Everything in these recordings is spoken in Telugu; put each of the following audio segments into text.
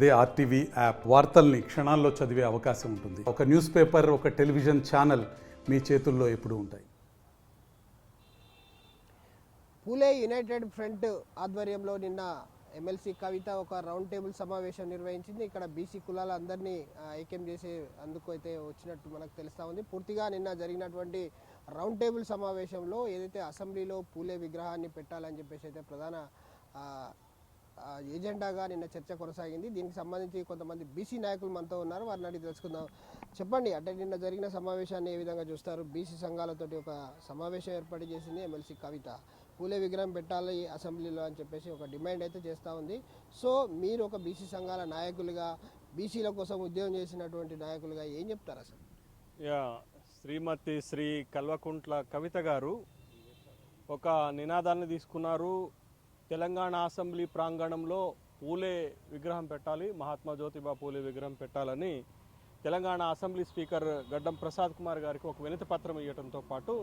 అదే ఆర్టీవీ యాప్ వార్తల్ని క్షణాల్లో చదివే అవకాశం ఉంటుంది. ఒక న్యూస్ పేపర్, ఒక టెలివిజన్ ఛానల్ మీ చేతుల్లో ఎప్పుడూ ఉంటాయి. పూలే యునైటెడ్ ఫ్రంట్ ఆధ్వర్యంలో నిన్న ఎమ్మెల్సీ కవిత ఒక రౌండ్ టేబుల్ సమావేశం నిర్వహించింది. ఇక్కడ బీసీ కులాల అందరినీ ఐక్యం చేసే అందుకు అయితే వచ్చినట్టు మనకు తెలుస్తూ ఉంది. పూర్తిగా నిన్న జరిగినటువంటి రౌండ్ టేబుల్ సమావేశంలో ఏదైతే అసెంబ్లీలో పూలే విగ్రహాన్ని పెట్టాలని చెప్పేసి అయితే ప్రధాన ఏజెండాగా నిన్న చర్చ కొనసాగింది. దీనికి సంబంధించి కొంతమంది బీసీ నాయకులు మనతో ఉన్నారు, వారిని అడిగి తెలుసుకుందాం. చెప్పండి, అంటే నిన్న జరిగిన సమావేశాన్ని ఏ విధంగా చూస్తారు? బీసీ సంఘాలతోటి ఒక సమావేశం ఏర్పాటు చేసింది ఎమ్మెల్సీ కవిత. పూలే విగ్రహం పెట్టాలి అసెంబ్లీలో అని చెప్పేసి ఒక డిమాండ్ అయితే చేస్తూ ఉంది. సో మీరు ఒక బీసీ సంఘాల నాయకులుగా, బీసీల కోసం ఉద్యోగం చేసినటువంటి నాయకులుగా ఏం చెప్తారు అసలు? శ్రీమతి శ్రీ కల్వకుంట్ల కవిత గారు ఒక నినాదాన్ని తీసుకున్నారు. తెలంగాణ అసెంబ్లీ ప్రాంగణంలో పూలే విగ్రహం పెట్టాలి, మహాత్మా జ్యోతిబా పూలే విగ్రహం పెట్టాలని తెలంగాణ అసెంబ్లీ స్పీకర్ గడ్డం ప్రసాద్ కుమార్ గారికి ఒక వినతి పత్రం ఇవ్వడంతో పాటు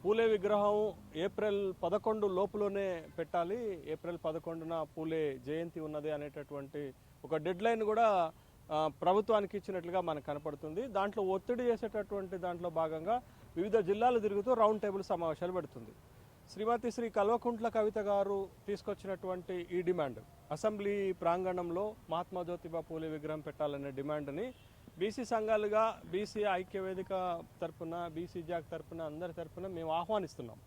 పూలే విగ్రహం ఏప్రిల్ 11 లోపులోనే పెట్టాలి, ఏప్రిల్ 11న పూలే జయంతి ఉన్నది అనేటటువంటి ఒక డెడ్ లైన్ కూడా ప్రభుత్వానికి ఇచ్చినట్లుగా మనకు కనపడుతుంది. దాంట్లో ఒత్తిడి చేసేటటువంటి దాంట్లో భాగంగా వివిధ జిల్లాలు తిరుగుతూ రౌండ్ టేబుల్ సమావేశాలు పెడుతుంది. శ్రీమతి శ్రీ కల్వకుంట్ల కవిత గారు తీసుకొచ్చినటువంటి ఈ డిమాండ్, అసెంబ్లీ ప్రాంగణంలో మహాత్మా జ్యోతిబా పూలే విగ్రహం పెట్టాలనే డిమాండ్ని బీసీ సంఘాలుగా, బీసీ ఐక్యవేదిక తరఫున, బీసీ జాగ్ తరఫున, అందరి తరఫున మేము ఆహ్వానిస్తున్నాం.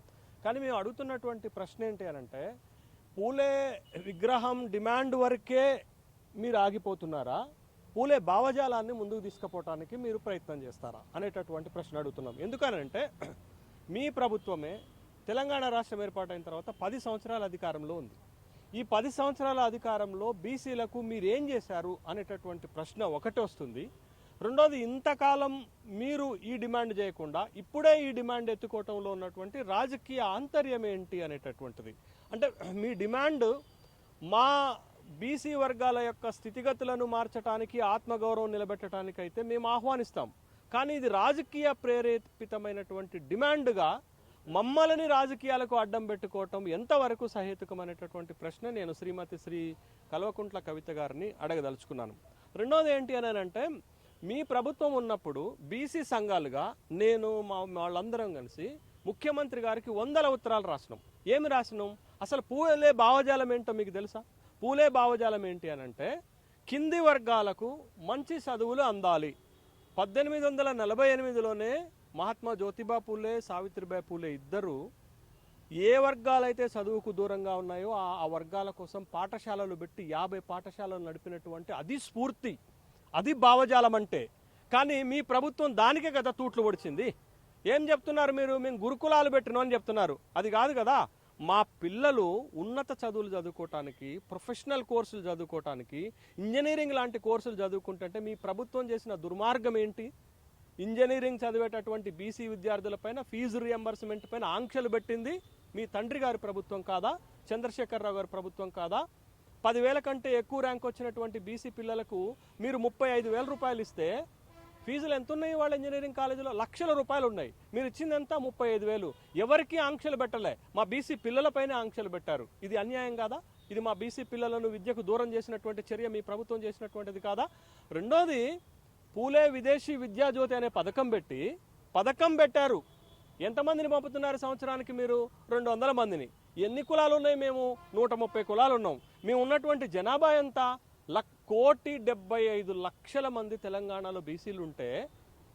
కానీ మేము అడుగుతున్నటువంటి ప్రశ్న ఏంటి అనంటే, పూలే విగ్రహం డిమాండ్ వరకే మీరు ఆగిపోతున్నారా, పూలే భావజాలాన్ని ముందుకు తీసుకుపోవటానికి మీరు ప్రయత్నం చేస్తారా అనేటటువంటి ప్రశ్న అడుగుతున్నాం. ఎందుకనంటే మీ ప్రభుత్వమే తెలంగాణ రాష్ట్రం ఏర్పాటైన తర్వాత 10 సంవత్సరాల అధికారంలో ఉంది. ఈ 10 సంవత్సరాల అధికారంలో బీసీలకు మీరేం చేశారు అనేటటువంటి ప్రశ్న ఒకటి వస్తుంది. రెండోది, ఇంతకాలం మీరు ఈ డిమాండ్ చేయకుండా ఇప్పుడే ఈ డిమాండ్ ఎత్తుకోవటంలో ఉన్నటువంటి రాజకీయ ఆంతర్యం ఏంటి అనేటటువంటిది. అంటే మీ డిమాండ్ మా బీసీ వర్గాల యొక్క స్థితిగతులను మార్చడానికి, ఆత్మగౌరవం నిలబెట్టడానికి అయితే మేము ఆహ్వానిస్తాం. కానీ ఇది రాజకీయ ప్రేరేపితమైనటువంటి డిమాండ్గా మమ్మల్ని రాజకీయాలకు అడ్డం పెట్టుకోవటం ఎంతవరకు సహేతుకమైనటువంటి ప్రశ్న నేను శ్రీమతి శ్రీ కల్వకుంట్ల కవిత గారిని అడగదలుచుకున్నాను. రెండోది ఏంటి అని అంటే, మీ ప్రభుత్వం ఉన్నప్పుడు బీసీ సంఘాలుగా నేను వాళ్ళందరం కలిసి ముఖ్యమంత్రి గారికి 100 ఉత్తరాలు రాసినాం. ఏమి రాసినాం? అసలు పూలే భావజాలం ఏంటో మీకు తెలుసా? పూలే భావజాలం ఏంటి అని అంటే, కింది వర్గాలకు మంచి చదువులు అందాలి. 1848లోనే మహాత్మా జ్యోతిబా పూలే, సావిత్రిబాయి పూలే ఇద్దరు ఏ వర్గాలైతే చదువుకు దూరంగా ఉన్నాయో ఆ వర్గాల కోసం పాఠశాలలు పెట్టి 50 పాఠశాలలు నడిపినటువంటి అది స్ఫూర్తి, అది భావజాలం అంటే. కానీ మీ ప్రభుత్వం దానికే కదా తూట్లు పొడిచింది. ఏం చెప్తున్నారు మీరు? మేము గురుకులాలు పెట్టినాం అని చెప్తున్నారు. అది కాదు కదా. మా పిల్లలు ఉన్నత చదువులు చదువుకోవటానికి, ప్రొఫెషనల్ కోర్సులు చదువుకోవటానికి, ఇంజనీరింగ్ లాంటి కోర్సులు చదువుకుంటుంటే మీ ప్రభుత్వం చేసిన దుర్మార్గం ఏంటి? ఇంజనీరింగ్ చదివేటటువంటి బీసీ విద్యార్థులపైన ఫీజు రియంబర్స్మెంట్ పైన ఆంక్షలు పెట్టింది మీ తండ్రి గారి ప్రభుత్వం కాదా? చంద్రశేఖరరావు గారి ప్రభుత్వం కాదా? 10,000 కంటే ఎక్కువ ర్యాంక్ వచ్చినటువంటి బీసీ పిల్లలకు మీరు 35,000 రూపాయలు ఇస్తే ఫీజులు ఎంత ఉన్నాయి? వాళ్ళ ఇంజనీరింగ్ కాలేజీలో లక్షల రూపాయలు ఉన్నాయి. మీరు ఇచ్చిందంతా 35,000. ఎవరికి ఆంక్షలు పెట్టలే, మా బీసీ పిల్లలపైన ఆంక్షలు పెట్టారు. ఇది అన్యాయం కాదా? ఇది మా బీసీ పిల్లలను విద్యకు దూరం చేసినటువంటి చర్య మీ ప్రభుత్వం చేసినటువంటిది కాదా? రెండోది, పూలే విదేశీ విద్యాజ్యోతి అనే పథకం పెట్టారు. ఎంతమందిని పంపుతున్నారు సంవత్సరానికి మీరు? 200 మందిని. ఎన్ని కులాలు ఉన్నాయి? మేము 130 కులాలు ఉన్నాం. మేము ఉన్నటువంటి జనాభా ఎంత? 1,75,00,000 మంది తెలంగాణలో బీసీలు ఉంటే,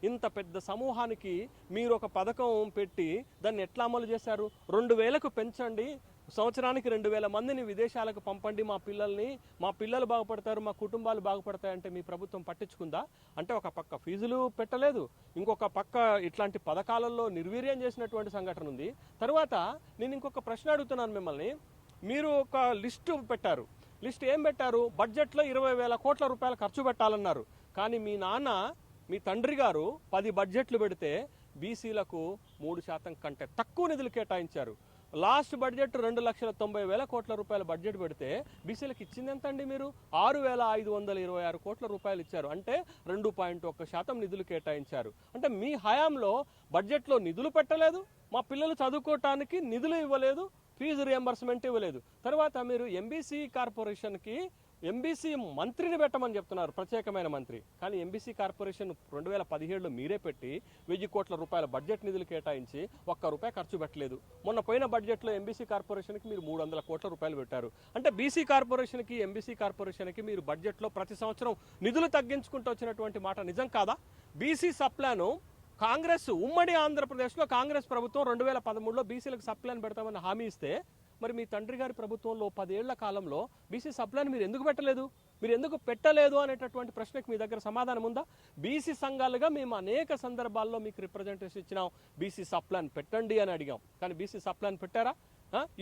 ఇంత పెద్ద సమూహానికి మీరు ఒక పథకం పెట్టి దాన్ని ఎట్లా అమలు చేశారు? 2,000కు పెంచండి, సంవత్సరానికి 2,000 మందిని విదేశాలకు పంపండి, మా పిల్లలు బాగుపడతారు, మా కుటుంబాలు బాగుపడతాయంటే మీ ప్రభుత్వం పట్టించుకుందా? అంటే ఒక పక్క ఫీజులు పెట్టలేదు, ఇంకొక పక్క ఇట్లాంటి పథకాలలో నిర్వీర్యం చేసినటువంటి సంఘటన ఉంది. తర్వాత నేను ఇంకొక ప్రశ్న అడుగుతున్నాను మిమ్మల్ని. మీరు ఒక లిస్టు పెట్టారు. లిస్ట్ ఏం పెట్టారు? బడ్జెట్లో 20,000 కోట్ల రూపాయలు ఖర్చు పెట్టాలన్నారు. కానీ మీ తండ్రి గారు 10 బడ్జెట్లు పెడితే బీసీలకు 3% కంటే తక్కువ నిధులు కేటాయించారు. లాస్ట్ బడ్జెట్ 2,90,000 కోట్ల రూపాయల బడ్జెట్ పెడితే బీసీలకు ఇచ్చింది ఎంత అండి? మీరు 6,526 కోట్ల రూపాయలు ఇచ్చారు. అంటే 2.1% నిధులు కేటాయించారు. అంటే మీ హయాంలో బడ్జెట్లో నిధులు పెట్టలేదు, మా పిల్లలు చదువుకోవటానికి నిధులు ఇవ్వలేదు, ఫీజు రియంబర్స్మెంట్ ఇవ్వలేదు. తర్వాత మీరు ఎంబీసీ కార్పొరేషన్కి ఎంబీసీ మంత్రిని పెట్టమని చెప్తున్నారు, ప్రత్యేకమైన మంత్రి. కానీ ఎంబీసీ కార్పొరేషన్ 2017లో మీరే పెట్టి 1000 కోట్ల రూపాయల బడ్జెట్ నిధులు కేటాయించి ₹1 ఖర్చు పెట్టలేదు. మొన్న పోయిన బడ్జెట్లో ఎంబీసీ కార్పొరేషన్కి మీరు 300 కోట్ల రూపాయలు పెట్టారు. అంటే బీసీ కార్పొరేషన్కి ఎంబీసీ కార్పొరేషన్కి మీరు బడ్జెట్లో ప్రతి సంవత్సరం నిధులు తగ్గించుకుంటూ వచ్చినటువంటి మాట నిజం కాదా? బీసీ సప్లాను కాంగ్రెస్ ఉమ్మడి ఆంధ్రప్రదేశ్లో కాంగ్రెస్ ప్రభుత్వం 2013లో బీసీలకు సప్లాన్ పెడతామని హామీ ఇస్తే, మరి మీ తండ్రి గారి ప్రభుత్వంలో 10 ఏళ్ల కాలంలో బీసీ సప్లాన్ మీరు ఎందుకు పెట్టలేదు అనేటటువంటి ప్రశ్నకు మీ దగ్గర సమాధానం ఉందా? బీసీ సంఘాలుగా మేము అనేక సందర్భాల్లో మీకు రిప్రజెంటేషన్ ఇచ్చినాం, బీసీ సప్లాన్ పెట్టండి అని అడిగాం. కానీ బీసీ సప్లాన్ పెట్టారా?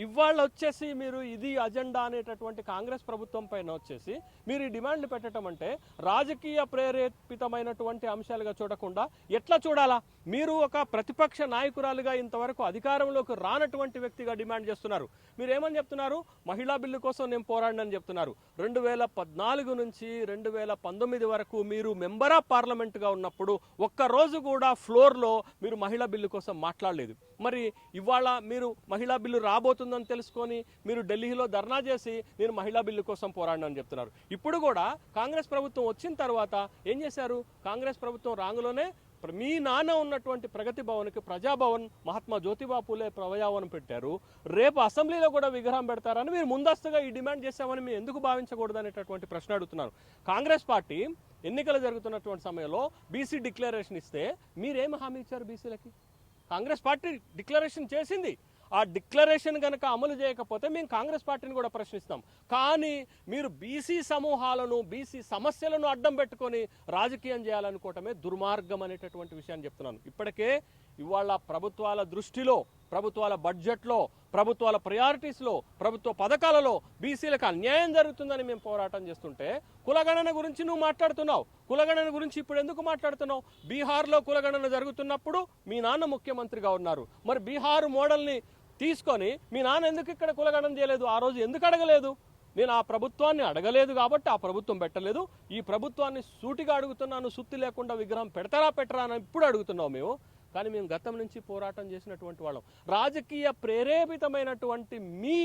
ఇవాళ వచ్చేసి మీరు ఇది అజెండా అనేటటువంటి కాంగ్రెస్ ప్రభుత్వం పైన వచ్చేసి మీరు ఈ డిమాండ్లు పెట్టడం అంటే రాజకీయ ప్రేరేపితమైనటువంటి అంశాలుగా చూడకుండా ఎట్లా చూడాలా? మీరు ఒక ప్రతిపక్ష నాయకురాలుగా ఇంతవరకు అధికారంలోకి రానటువంటి వ్యక్తిగా డిమాండ్ చేస్తున్నారు. మీరు ఏమని చెప్తున్నారు? మహిళా బిల్లు కోసం నేను పోరాడనని చెప్తున్నారు. 2014 నుంచి 2019 వరకు మీరు మెంబర్ ఆఫ్ పార్లమెంట్గా ఉన్నప్పుడు ఒక్కరోజు కూడా ఫ్లోర్లో మీరు మహిళా బిల్లు కోసం మాట్లాడలేదు. మరి ఇవాళ మీరు మహిళా బిల్లు రాబోతుందని తెలుసుకొని మీరు ఢిల్లీలో ధర్నా చేసి నేను మహిళా బిల్లు కోసం పోరాడనని చెప్తున్నారు. ఇప్పుడు కూడా కాంగ్రెస్ ప్రభుత్వం వచ్చిన తర్వాత ఏం చేశారు? కాంగ్రెస్ ప్రభుత్వం రాంగులోనే మీ నాన్న ఉన్నటువంటి ప్రగతి భవన్కి ప్రజాభవన్ మహాత్మా జ్యోతిబా పూలే ప్రజాభవన్ పెట్టారు. రేపు అసెంబ్లీలో కూడా విగ్రహం పెడతారని మీరు ముందస్తుగా ఈ డిమాండ్ చేశామని మేము ఎందుకు భావించకూడదు అనేటటువంటి ప్రశ్న అడుగుతున్నారు. కాంగ్రెస్ పార్టీ ఎన్నికలు జరుగుతున్నటువంటి సమయంలో బీసీ డిక్లరేషన్ ఇస్తే మీరేం హామీ ఇచ్చారు బీసీలకి? కాంగ్రెస్ పార్టీ డిక్లరేషన్ చేసింది. ఆ డిక్లరేషన్ కనుక అమలు చేయకపోతే మేము కాంగ్రెస్ పార్టీని కూడా ప్రశ్నిస్తాం. కానీ మీరు బీసీ సమూహాలను బీసీ సమస్యలను అడ్డం పెట్టుకొని రాజకీయం చేయాలనుకోవటమే దుర్మార్గం అనేటటువంటి విషయాన్ని చెప్తున్నాను. ఇప్పటికే ఇవాళ ప్రభుత్వాల దృష్టిలో, ప్రభుత్వాల బడ్జెట్లో, ప్రభుత్వాల ప్రయారిటీస్లో, ప్రభుత్వ పథకాలలో బీసీలకు అన్యాయం జరుగుతుందని మేము పోరాటం చేస్తుంటే కులగణన గురించి నువ్వు మాట్లాడుతున్నావు. కులగణన గురించి ఇప్పుడు ఎందుకు మాట్లాడుతున్నావు? బీహార్లో కులగణన జరుగుతున్నప్పుడు మీ నాన్న ముఖ్యమంత్రిగా ఉన్నారు. మరి బీహార్ మోడల్ని తీసుకొని మీ నాన్న ఎందుకు ఇక్కడ కులగణన చేయలేదు? ఆ రోజు ఎందుకు అడగలేదు? నేను ఆ ప్రభుత్వాన్ని అడగలేదు కాబట్టి ఆ ప్రభుత్వం పెట్టలేదు. ఈ ప్రభుత్వాన్ని సూటిగా అడుగుతున్నాను, సుత్తి లేకుండా విగ్రహం పెట్టరా అని ఇప్పుడు అడుగుతున్నావు మేము. కానీ మేము గతం నుంచి పోరాటం చేసినటువంటి వాళ్ళం. రాజకీయ ప్రేరేపితమైనటువంటి మీ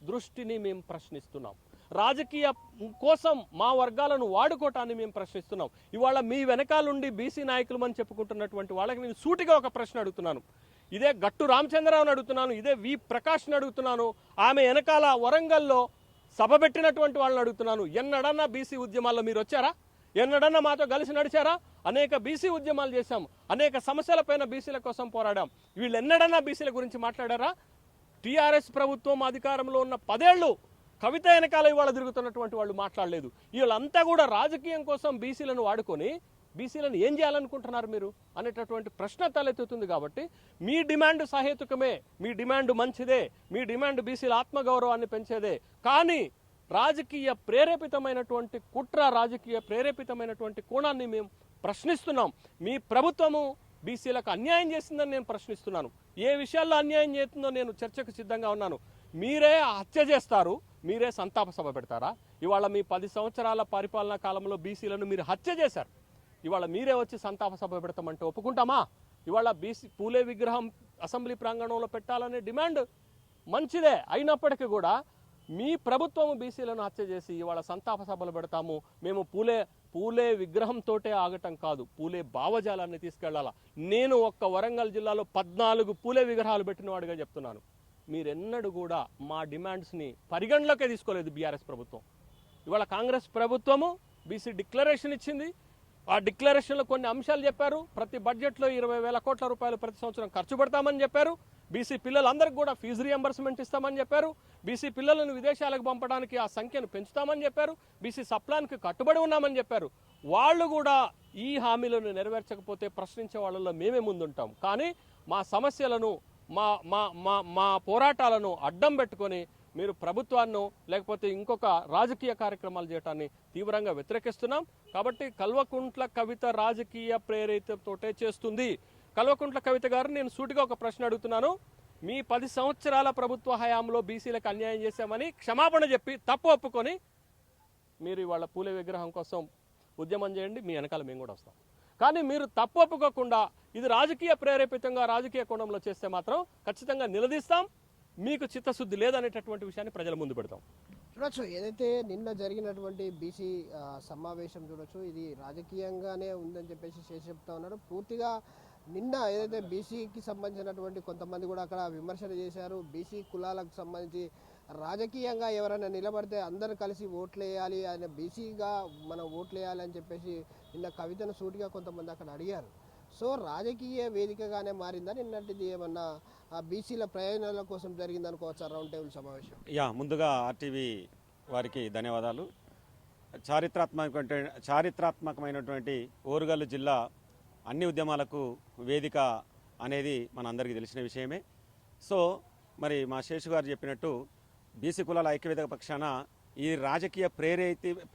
దృష్టిని మేము ప్రశ్నిస్తున్నాం. రాజకీయ కోసం మా వర్గాలను వాడుకోవటాన్ని మేము ప్రశ్నిస్తున్నాం. ఇవాళ మీ వెనకాలండి బీసీ నాయకులు అని చెప్పుకుంటున్నటువంటి వాళ్ళకి నేను సూటిగా ఒక ప్రశ్న అడుగుతున్నాను. ఇదే గట్టు రామచంద్రరావుని అడుగుతున్నాను, ఇదే వి ప్రకాష్ని అడుగుతున్నాను, ఆమె వెనకాల వరంగల్లో సభ పెట్టినటువంటి వాళ్ళని అడుగుతున్నాను. ఎన్నడన్నా బీసీ ఉద్యమాల్లో మీరు వచ్చారా? ఎన్నడన్నా మాతో కలిసి నడిచారా? అనేక బీసీ ఉద్యమాలు చేశాం, అనేక సమస్యలపైన బీసీల కోసం పోరాడాం. వీళ్ళు ఎన్నడన్నా బీసీల గురించి మాట్లాడారా? టీఆర్ఎస్ ప్రభుత్వం అధికారంలో ఉన్న 10 ఏళ్ళు కవిత వెనకాల ఇవాళ తిరుగుతున్నటువంటి వాళ్ళు మాట్లాడలేదు. వీళ్ళంతా కూడా రాజకీయం కోసం బీసీలను వాడుకొని బీసీలను ఏం చేయాలనుకుంటున్నారు మీరు అనేటటువంటి ప్రశ్న తలెత్తుతుంది. కాబట్టి మీ డిమాండ్ సహేతుకమే, మీ డిమాండ్ మంచిదే, మీ డిమాండ్ బీసీల ఆత్మగౌరవాన్ని పెంచేదే. కానీ రాజకీయ ప్రేరేపితమైనటువంటి కుట్ర, రాజకీయ ప్రేరేపితమైనటువంటి కోణాన్ని మేము ప్రశ్నిస్తున్నాం. మీ ప్రభుత్వము బీసీలకు అన్యాయం చేసిందని నేను ప్రశ్నిస్తున్నాను. ఏ విషయాల్లో అన్యాయం చేస్తుందో నేను చర్చకు సిద్ధంగా ఉన్నాను. మీరే హత్య చేస్తారు, మీరే సంతాప సభ పెడతారా? ఇవాళ మీ 10 సంవత్సరాల పరిపాలనా కాలంలో బీసీలను మీరు హత్య చేశారు. ఇవాళ మీరే వచ్చి సంతాప సభ పెడతామంటే ఒప్పుకుంటామా? ఇవాళ బీసీ పూలే విగ్రహం అసెంబ్లీ ప్రాంగణంలో పెట్టాలనే డిమాండ్ మంచిదే అయినప్పటికీ కూడా మీ ప్రభుత్వం బీసీలను హత్య చేసి ఇవాళ సంతాప సభలు పెడతాము, మేము పూలే విగ్రహంతోటే ఆగటం కాదు, పూలే భావజాలాన్ని తీసుకెళ్లాలా. నేను ఒక్క వరంగల్ జిల్లాలో 14 పూలే విగ్రహాలు పెట్టినవాడిగా చెప్తున్నాను. మీరెన్నడూ కూడా మా డిమాండ్స్ని పరిగణలోకే తీసుకోలేదు బీఆర్ఎస్ ప్రభుత్వం. ఇవాళ కాంగ్రెస్ ప్రభుత్వము బీసీ డిక్లరేషన్ ఇచ్చింది. ఆ డిక్లరేషన్లో కొన్ని అంశాలు చెప్పారు. ప్రతి బడ్జెట్లో 20,000 కోట్ల రూపాయలు ప్రతి సంవత్సరం ఖర్చు పెడతామని చెప్పారు. బీసీ పిల్లలందరికీ కూడా ఫీజు రియంబర్స్మెంట్ ఇస్తామని చెప్పారు. బీసీ పిల్లలను విదేశాలకు పంపడానికి ఆ సంఖ్యను పెంచుతామని చెప్పారు. బీసీ సప్లాన్కి కట్టుబడి ఉన్నామని చెప్పారు. వాళ్ళు కూడా ఈ హామీలను నెరవేర్చకపోతే ప్రశ్నించే వాళ్ళలో మేమే ముందుంటాం. కానీ మా సమస్యలను, మా పోరాటాలను అడ్డం పెట్టుకొని మీరు ప్రభుత్వాన్ని లేకపోతే ఇంకొక రాజకీయ కార్యక్రమాలు చేయడాన్ని తీవ్రంగా వ్యతిరేకిస్తున్నాం. కాబట్టి కల్వకుంట్ల కవిత రాజకీయ ప్రేరితతోటే చేస్తుంది. కల్వకుంట్ల కవిత గారు, నేను సూటిగా ఒక ప్రశ్న అడుగుతున్నాను. మీ 10 సంవత్సరాల ప్రభుత్వ హయాంలో బీసీలకు అన్యాయం చేశామని క్షమాపణ చెప్పి తప్పు ఒప్పుకొని మీరు ఇవాళ పూలే విగ్రహం కోసం ఉద్యమం చేయండి, మీ వెనకాల మేము కూడా వస్తాం. కానీ మీరు తప్పు ఒప్పుకోకుండా ఇది రాజకీయ ప్రేరేపితంగా రాజకీయ కోణంలో చేస్తే మాత్రం ఖచ్చితంగా నిలదీస్తాం. మీకు చిత్తశుద్ధి లేదనేటటువంటి విషయాన్ని ప్రజల ముందు పెడతాం. చూడొచ్చు ఏదైతే నిన్న జరిగినటువంటి బీసీ సమావేశం చూడొచ్చు, ఇది రాజకీయంగానే ఉందని చెప్పేసి చెప్తా ఉన్నారు. పూర్తిగా నిన్న ఏదైతే బీసీకి సంబంధించినటువంటి కొంతమంది కూడా అక్కడ విమర్శలు చేశారు. బీసీ కులాలకు సంబంధించి రాజకీయంగా ఎవరైనా నిలబడితే అందరూ కలిసి ఓట్లు వేయాలి, ఆయన బీసీగా మనం ఓట్లు వేయాలి అని చెప్పేసి నిన్న కవితను సూటిగా కొంతమంది అక్కడ అడిగారు. సో రాజకీయ వేదికగానే మారిందా నిన్నటిది? ఏమన్నా బీసీల ప్రయోజనాల కోసం జరిగిందనుకోవచ్చా రౌండ్ టేబుల్ సమావేశం? ముందుగా ఆర్టీవీ వారికి ధన్యవాదాలు. చారిత్రాత్మకమైనటువంటి ఓరుగల్లు జిల్లా అన్ని ఉద్యమాలకు వేదిక అనేది మనందరికీ తెలిసిన విషయమే. సో మరి మా శేషు గారు చెప్పినట్టు బీసీ కులాల ఐక్యవేదిక పక్షాన ఈ రాజకీయ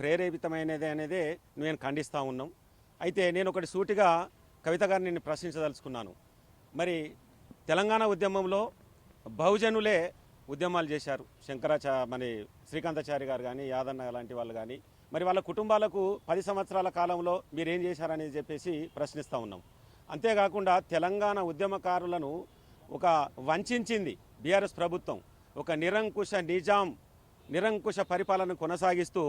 ప్రేరేపితమైనది అనేదే నేను ఖండిస్తూ ఉన్నాం. అయితే నేను ఒకటి సూటిగా కవిత గారిని నేను ప్రశ్నించదలుచుకున్నాను. మరి తెలంగాణ ఉద్యమంలో బహుజనులే ఉద్యమాలు చేశారు. మరి శ్రీకాంతాచారి గారు కానీ, యాదన్న లాంటి వాళ్ళు కానీ, మరి వాళ్ళ కుటుంబాలకు 10 సంవత్సరాల కాలంలో మీరేం చేశారని చెప్పేసి ప్రశ్నిస్తూ ఉన్నాం. అంతేకాకుండా తెలంగాణ ఉద్యమకారులను ఒక వంచింది బీఆర్ఎస్ ప్రభుత్వం. ఒక నిరంకుశ పరిపాలన కొనసాగిస్తూ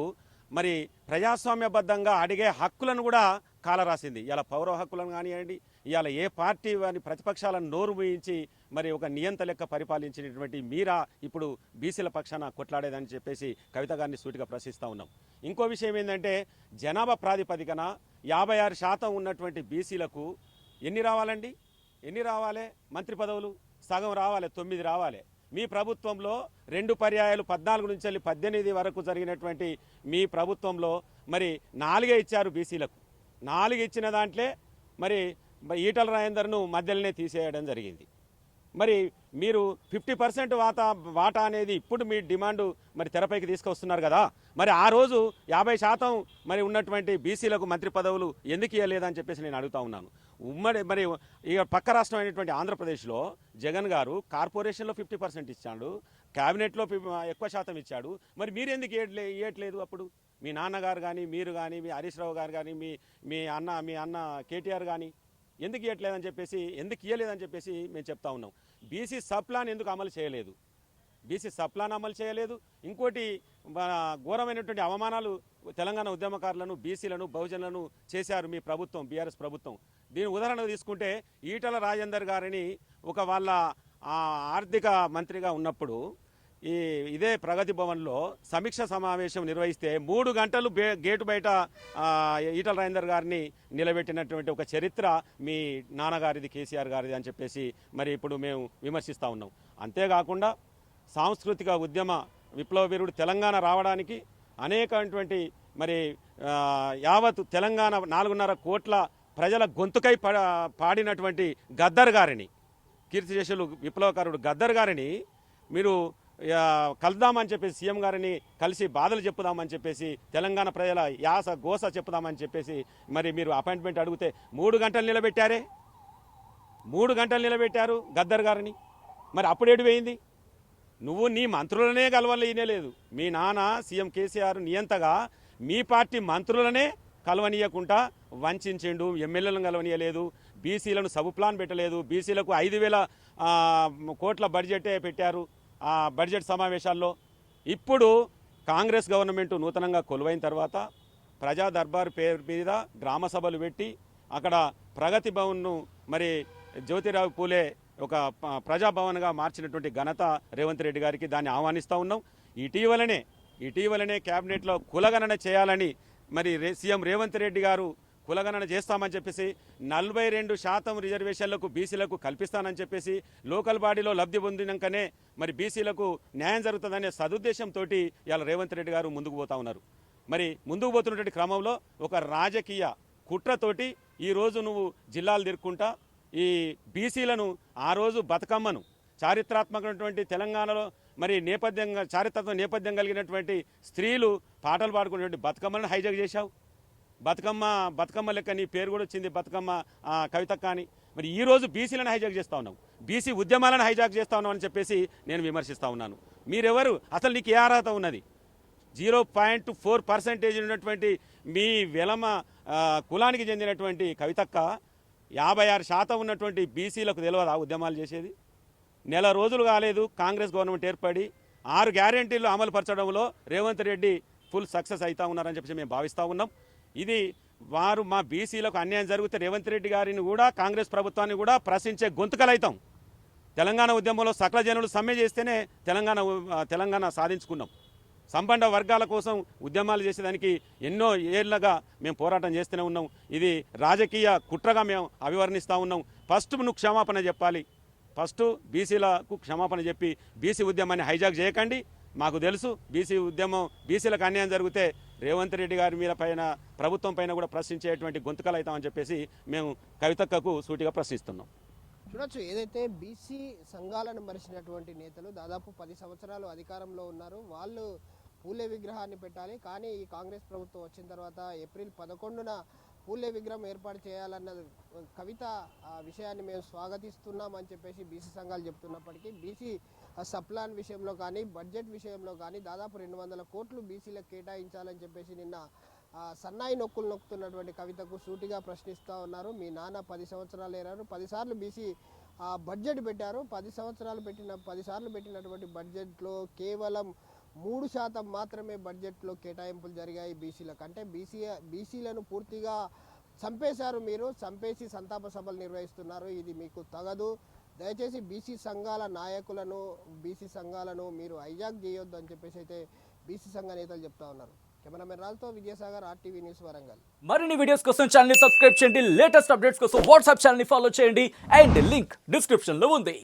మరి ప్రజాస్వామ్యబద్ధంగా అడిగే హక్కులను కూడా కాలరాసింది. ఇలా పౌర హక్కులను కానివ్వండి, ఇవాళ ఏ పార్టీ వారి ప్రతిపక్షాలను నోరు మూయించి మరి ఒక నియంత లెక్క పరిపాలించినటువంటి మీరా ఇప్పుడు బీసీల పక్షాన కొట్లాడేదని చెప్పేసి కవిత గారిని సూటిగా ప్రశ్నిస్తూ ఉన్నాం. ఇంకో విషయం ఏంటంటే జనాభా ప్రాతిపదికన 56% ఉన్నటువంటి బీసీలకు ఎన్ని రావాలండి? ఎన్ని రావాలి? మంత్రి పదవులు సగం రావాలి, 9 రావాలి. మీ ప్రభుత్వంలో 2 పర్యాయాలు 14 నుంచి వెళ్ళి 18 వరకు జరిగినటువంటి మీ ప్రభుత్వంలో మరి 4 ఇచ్చారు బీసీలకు. 4 ఇచ్చిన దాంట్లో మరి ఈటల రాజేందర్ను మధ్యలోనే తీసేయడం జరిగింది. మరి మీరు 50% వాటా అనేది ఇప్పుడు మీ డిమాండ్ మరి తెరపైకి తీసుకొస్తున్నారు కదా. మరి ఆ రోజు 50% మరి ఉన్నటువంటి బీసీలకు మంత్రి పదవులు ఎందుకు ఇవ్వలేదని చెప్పేసి నేను అడుగుతా ఉన్నాను. మరి ఇక పక్క రాష్ట్రం అయినటువంటి ఆంధ్రప్రదేశ్లో జగన్ గారు కార్పొరేషన్లో 50% ఇచ్చాడు, క్యాబినెట్లో ఎక్కువ శాతం ఇచ్చాడు. మరి మీరు ఎందుకు ఇవ్వట్లేదు? అప్పుడు మీ నాన్నగారు కానీ, మీరు కానీ, మీ హరీష్ రావు గారు కానీ, మీ అన్న కేటీఆర్ కానీ ఎందుకు ఇవ్వట్లేదని చెప్పేసి, ఎందుకు ఇవ్వలేదని చెప్పేసి మేము చెప్తా ఉన్నాం. బీసీ సబ్ ప్లాన్ ఎందుకు అమలు చేయలేదు? బీసీ సబ్ ప్లాన్ అమలు చేయలేదు. ఇంకోటి ఘోరమైనటువంటి అవమానాలు తెలంగాణ ఉద్యమకారులను, బీసీలను, బహుజనులను చేశారు మీ ప్రభుత్వం, బీఆర్ఎస్ ప్రభుత్వం. దీని ఉదాహరణ తీసుకుంటే ఈటల రాజేందర్ గారిని వాళ్ళ ఆర్థిక మంత్రిగా ఉన్నప్పుడు ఇదే ప్రగతి భవన్లో సమీక్ష సమావేశం నిర్వహిస్తే 3 గంటలు గేటు బయట ఈటల రాజేందర్ గారిని నిలబెట్టినటువంటి ఒక చరిత్ర మీ నాన్నగారిది, కేసీఆర్ గారిది అని చెప్పేసి మరి ఇప్పుడు మేము విమర్శిస్తూ ఉన్నాం. అంతేకాకుండా సాంస్కృతిక ఉద్యమ విప్లవ వీరుడు తెలంగాణ రావడానికి అనేకటువంటి మరి యావత్ తెలంగాణ 4.5 కోట్ల ప్రజల గొంతుకై పాడినటువంటి గద్దర్ గారిని, కీర్తిశేషులు విప్లవకారుడు గద్దర్ గారిని మీరు కలుద్దామని చెప్పేసి, సీఎం గారిని కలిసి బాధలు చెప్పుదామని చెప్పేసి, తెలంగాణ ప్రజల యాస గోస చెప్పుదామని చెప్పేసి మరి మీరు అపాయింట్మెంట్ అడిగితే 3 గంటలు నిలబెట్టారే. 3 గంటలు నిలబెట్టారు గద్దర్ గారిని. మరి అప్పుడేడు వేయింది? నువ్వు నీ మంత్రులనే కలవలేదు. మీ నాన్న సీఎం కేసీఆర్ నియంతగా మీ పార్టీ మంత్రులనే కలవనీయకుండా వంచిండు. ఎమ్మెల్యేలను కలవనీయలేదు, బీసీలను సబ్ ప్లాన్ పెట్టలేదు, బీసీలకు 5,000 కోట్ల బడ్జెటే పెట్టారు ఆ బడ్జెట్ సమావేశాల్లో. ఇప్పుడు కాంగ్రెస్ గవర్నమెంట్ నూతనంగా కొలువైన తర్వాత ప్రజా దర్బార్ పేరు మీద గ్రామ సభలు పెట్టి అక్కడ ప్రగతి భవన్ను మరి జ్యోతిరావు పూలే ఒక ప్రజాభవన్గా మార్చినటువంటి ఘనత రేవంత్ రెడ్డి గారికి. దాన్ని ఆహ్వానిస్తూ ఉన్నాం. ఇటీవలనే క్యాబినెట్లో కులగణన చేయాలని మరి సీఎం రేవంత్ రెడ్డి గారు కులగణన చేస్తామని చెప్పేసి 42% రిజర్వేషన్లకు బీసీలకు కల్పిస్తానని చెప్పేసి లోకల్ బాడీలో లబ్ధి పొందినాకనే మరి బీసీలకు న్యాయం జరుగుతుందనే సదుద్దేశంతో ఇవాళ రేవంత్ రెడ్డి గారు ముందుకు పోతా ఉన్నారు. మరి ముందుకు పోతున్నటువంటి క్రమంలో ఒక రాజకీయ కుట్రతోటి ఈరోజు నువ్వు జిల్లాలు తిరుక్కుంటా ఈ బీసీలను ఆ రోజు బతుకమ్మను చారిత్రాత్మకమైనటువంటి తెలంగాణలో మరి చారిత్రక నేపథ్యం కలిగినటువంటి స్త్రీలు పాటలు పాడుకునేటువంటి బతుకమ్మలను హైజాక్ చేశావు. బతుకమ్మ లెక్క నీ పేరు కూడా వచ్చింది, బతుకమ్మ కవితక్క అని. మరి ఈరోజు బీసీలను హైజాక్ చేస్తూ ఉన్నావు, బీసీ ఉద్యమాలను హైజాక్ చేస్తూ ఉన్నావు అని చెప్పేసి నేను విమర్శిస్తూ ఉన్నాను. మీరెవరు? అసలు నీకు ఏ అర్హత ఉన్నది? 0.4% ఉన్నటువంటి మీ వెలమ కులానికి చెందినటువంటి కవితక్క 56% ఉన్నటువంటి బీసీలకు తెలియదా ఉద్యమాలు చేసేది? నెల రోజులు కాలేదు కాంగ్రెస్ గవర్నమెంట్ ఏర్పడి 6 గ్యారెంటీలు అమలు పరచడంలో రేవంత్ రెడ్డి ఫుల్ సక్సెస్ అవుతా ఉన్నారని చెప్పి మేము భావిస్తూ ఉన్నాం. ఇది వారు మా బీసీలకు అన్యాయం జరిగితే రేవంత్ రెడ్డి గారిని కూడా కాంగ్రెస్ ప్రభుత్వాన్ని కూడా ప్రశ్నించే గొంతుకలైతాం. తెలంగాణ ఉద్యమంలో సకల జనులు సమ్మె చేస్తేనే తెలంగాణ సాధించుకున్నాం. సంబంధ వర్గాల కోసం ఉద్యమాలు చేసేదానికి ఎన్నో ఏళ్లుగా మేము పోరాటం చేస్తూనే ఉన్నాం. ఇది రాజకీయ కుట్రగా మేము అభివర్ణిస్తూ ఉన్నాం. ఫస్ట్ నువ్వు క్షమాపణ చెప్పాలి. ఫస్ట్ బీసీలకు క్షమాపణ చెప్పి బీసీ ఉద్యమాన్ని హైజాక్ చేయకండి. మాకు తెలుసు బీసీ ఉద్యమం బీసీలకు అన్యాయం జరిగితే రేవంత్ రెడ్డి గారి మీద పైన ప్రభుత్వం పైన కూడా ప్రశ్నించేటువంటి గొంతుకలు అవుతామని చెప్పేసి మేము కవితక్కకు సూటిగా ప్రశ్నిస్తున్నాం. చూడొచ్చు, ఏదైతే బీసీ సంఘాలను మరిచినటువంటి నేతలు దాదాపు 10 సంవత్సరాలు అధికారంలో ఉన్నారు. వాళ్ళు పూలే విగ్రహాన్ని పెట్టాలి, కానీ ఈ కాంగ్రెస్ ప్రభుత్వం వచ్చిన తర్వాత ఏప్రిల్ 11న పూలే విగ్రహం ఏర్పాటు చేయాలన్న కవిత ఆ విషయాన్ని మేము స్వాగతిస్తున్నామని చెప్పేసి బీసీ సంఘాలు చెప్తున్నప్పటికీ బీసీ సప్లాన్ విషయంలో కానీ బడ్జెట్ విషయంలో కానీ దాదాపు 200 కోట్లు బీసీలకు కేటాయించాలని చెప్పేసి నిన్న సన్నాయి నొక్కులు నొక్కుతున్నటువంటి కవితకు సూటిగా ప్రశ్నిస్తూ ఉన్నారు. మీ నాన్న 10 సంవత్సరాలు ఏరారు, 10 సార్లు బీసీ బడ్జెట్ పెట్టారు. 10 సార్లు పెట్టినటువంటి బడ్జెట్లో కేవలం 3% మాత్రమే బడ్జెట్లో కేటాయింపులు జరిగాయి బీసీలకు. అంటే బీసీలను పూర్తిగా చంపేశారు. మీరు చంపేసి సంతాప సభలు నిర్వహిస్తున్నారు. ఇది మీకు తగదు. దయచేసి బీసీ సంఘాల నాయకులను బీసీ సంఘాలను మీరు హైజాక్ చేయొద్దు అని చెప్పేసి అయితే బీసీ సంఘ నేతలు చెప్తా ఉన్నారు. కెమెరామెన్ రాల్తో విజయసాగర్, RTV న్యూస్, వరంగల్. మరిన్ని వీడియోస్ కోసం ఛానల్ ని సబ్స్క్రైబ్ చేయండి. లేటెస్ట్ అప్డేట్స్ కోసం వాట్సాప్ ఛానల్ ని ఫాలో చేయండి. అండ్ లింక్ డిస్క్రిప్షన్ లో ఉంది.